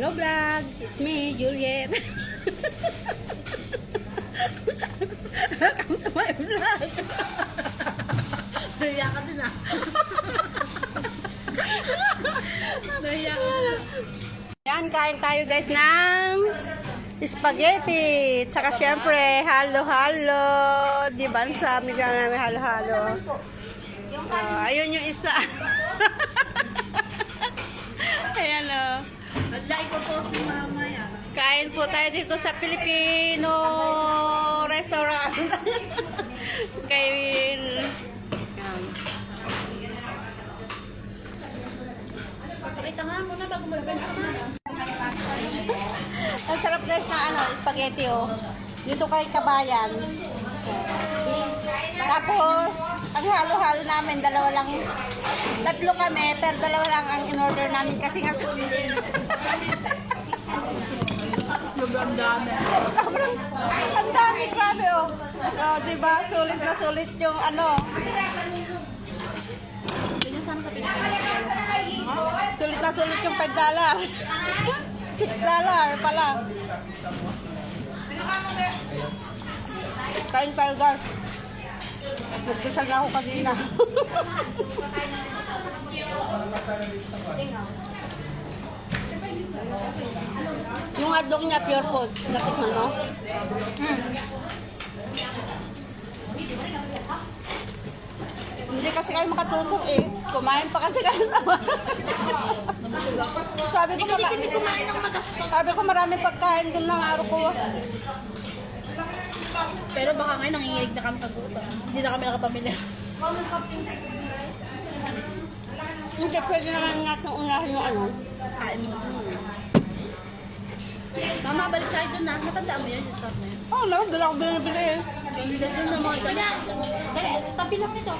Hello vlog, it's me, Juliet. Welcome to my vlog. Naiya ka din ah. Naiya ka din. Yan, kain tayo guys ng spaghetti. Tsaka syempre, halo-halo. Di ba? Ang sabi ka namin halo-halo. Ayun yung isa. Ayan o. Wala, ipopost ni mama yan. Kain po tayo dito sa Filipino restaurant. Kain. Yan. Pakita nga muna bago magbenta ka na. Ang sarap guys na spaghetti oh. Dito kay Kabayan. Tapos, ang halo-halo namin, tatlo kami, pero dalawa lang ang in-order namin kasi nga Sobrang dami. sobrang, ang dami, grabe oh. So, diba, sulit na sulit yung Ganyan sana sa Pilipinas. sulit na sulit yung $5. $6 pala. Kain tayo guys. Nagkisal na ako kanina. Yung hotdog niya pure food. Natikman mo? Hindi kasi kayo makatutok eh. Kumain pa kasi kayo sama. Sabi ko marami pagkain dun ng araw ko. Pero baka ngayon nanginginig na kami kagutom. Hindi na kami nakapamilya. Hindi, pwede naman natin unahin yung Kain mo. Mama, balik tayo doon na. Matandaan mo yun yung stop na yun. Oo, doon ako binibili eh. Ang ganda ng mga damit. Dali, tabi lang nito.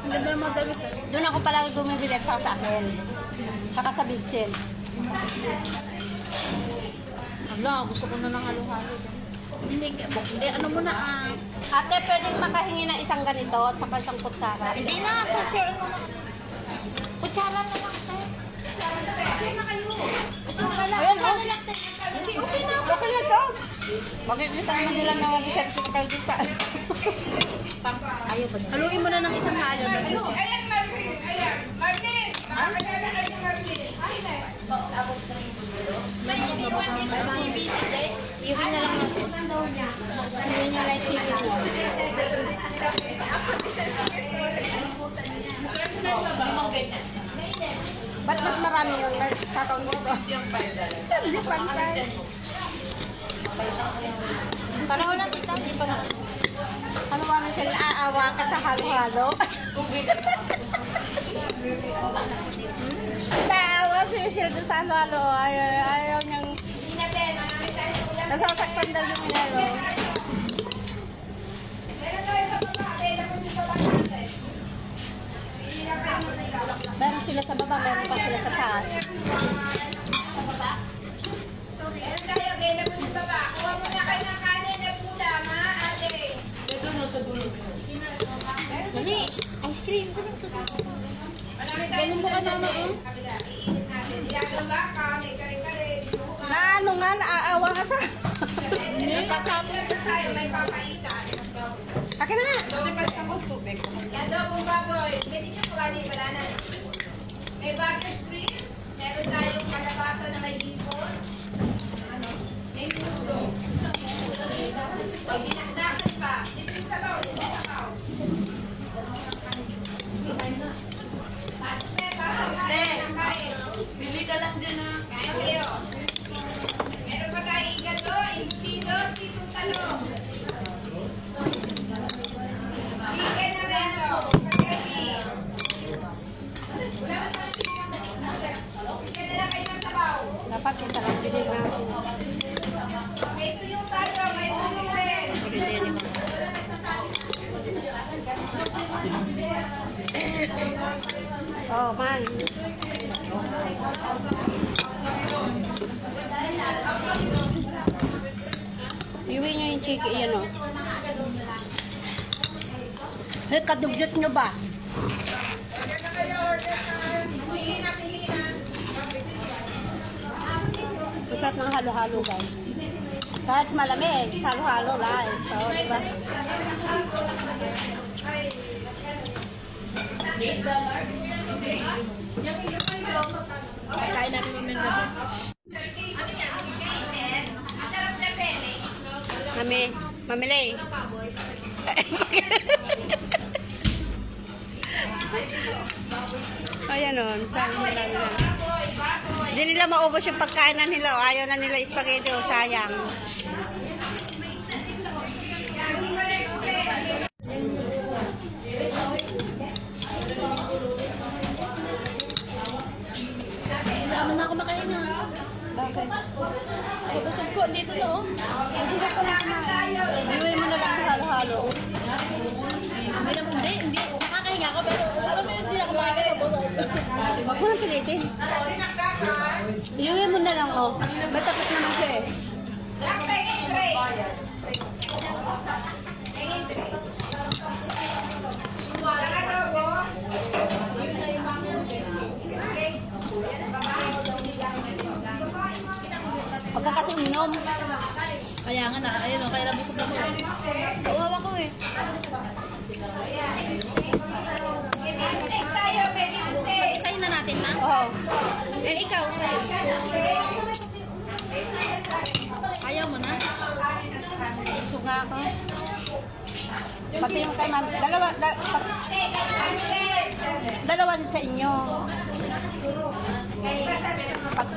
Ang ganda ng mga damit. Doon ako palagi bumibili at saka sa akin. Saka sa Big Sale. Ala, gusto ko na ng halo-halo. Hindi, box. Ano mo na Ate, pwedeng makahingi ng isang ganito at saka isang kutsara. Hindi na, for sure. Kutsara na lang tayo. Ayan, oh. Hindi, okay na. Okay na to. Makikita naman nila na mag-share sa kalbita. Ayaw ba? Haluin mo na ng isang halo. Ayan, Marvin! Ayan! Marvin! Iuwi na lang ng Hindi nyo like TV. Ba't mas marami yung kakaon dito? Hindi pantay. Pareho lang tita, hindi pa na. Ano ba naman sila aawa ka sa halo-halo? Naawa si Michelle dun sa halo-halo. Ayaw niyang nasasaktan daw yung halo. Meron sila sa baba, meron pa sila sa taas. Meron tayo, Bella mo sa baba. Kuha mo na kayo ng kanin na pula, ma, ate. Dali, ice cream. Marami tayong mo ka na kabila. Iinit natin. Ilang baka, may kare-kare. Na ano nga, naaawa ka sa... Tayo, may papaitan. Akin na nga. Yan daw kung baboy. Pwede siya kuhanin, wala na. May butter sprints. Meron tayong kalabasa na may hipon. May mudo. May dinakdakan pa. Dito yung sabaw. Dito yung sabaw. Pasok na, pasok na. Kain. Bili ka lang din ha. Kain kayo. Meron pa tayong igato, embutido, titong talong. Chicken na meron. Spaghetti. Chicken na lang kayo ng sabaw. Dapat isa lang bilhin natin. May tuyong tayo, may tuyong rin. Oh, man. Iwi nyo yung chicken, yan o. Hey, kadugyot nyo ba? sarap ng halo-halo, guys. Kahit malamig, halo-halo lang. So, diba? Kain namin mamaya gabi. Mamili. Ayan o, saan mo lang na. Hindi nila maubos yung pagkain na nila. Ayaw na nila spaghetti o sayang. Hindi naman ako makain na. Bakit? Ay, busog ko. Dito na oh. Hindi na pala kumain. Iuwi mo na lang sa halo-halo. Hindi. Nakakahinga ako pero alam mo yun, hindi ako makain. Huwag mo nang pilitin. Iuwi mo na lang, oh. Ba't tapos naman siya eh. Huwag ka kasi uminom. Kaya nga na, ayun o, kaya nabusog ako eh. Uhawa ko eh. Isahin na natin, ma? Oo. Eh, ikaw, sa'yo. Ayaw mo na? Busog nga ako. Pati yung kay ma'am. Dalawa sa inyo.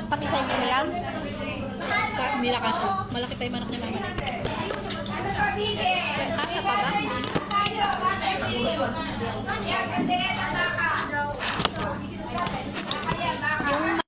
Pati sa inyo na lang. Hindi na kasha. Malaki pa yung manak ni mama. Kasha pa ba? Yung